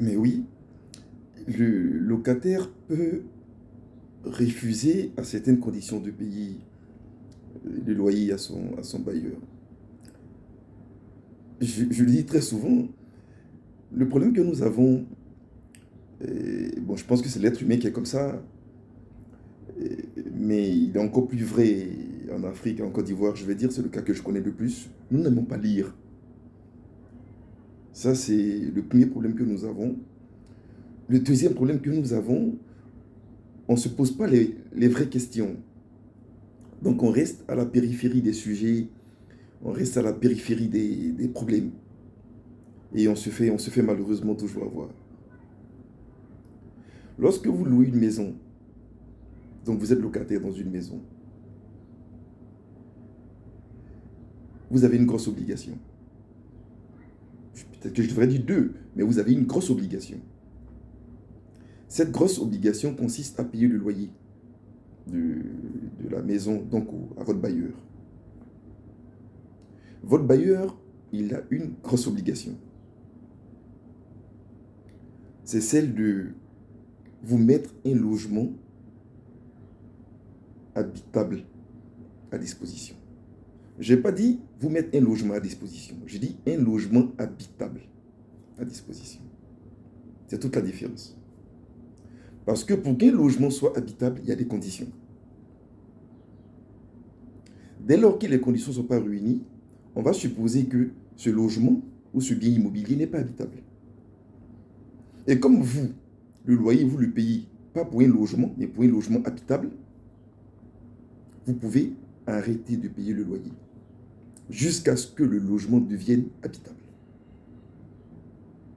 Mais oui, le locataire peut refuser à certaines conditions de payer le loyer à son bailleur. Je le dis très souvent, le problème que nous avons, bon, je pense que c'est l'être humain qui est comme ça, mais il est encore plus vrai en Afrique, en Côte d'Ivoire, je vais dire, c'est le cas que je connais le plus. Nous n'aimons pas lire. Ça, c'est le premier problème que nous avons. Le deuxième problème que nous avons, on ne se pose pas les vraies questions. Donc on reste à la périphérie des sujets, on reste à la périphérie des problèmes. Et on se fait malheureusement toujours avoir. Lorsque vous louez une maison, donc vous êtes locataire dans une maison, vous avez une grosse obligation. Peut-être que je devrais dire deux, mais vous avez une grosse obligation. Cette grosse obligation consiste à payer le loyer de la maison, donc à votre bailleur. Votre bailleur, il a une grosse obligation. C'est celle de vous mettre un logement habitable à disposition. Je n'ai pas dit vous mettre un logement à disposition. J'ai dit un logement habitable à disposition. C'est toute la différence. Parce que pour qu'un logement soit habitable, il y a des conditions. Dès lors que les conditions ne sont pas réunies, on va supposer que ce logement ou ce bien immobilier n'est pas habitable. Et comme vous, le loyer, vous le payez pas pour un logement, mais pour un logement habitable, vous pouvez arrêter de payer le loyer jusqu'à ce que le logement devienne habitable.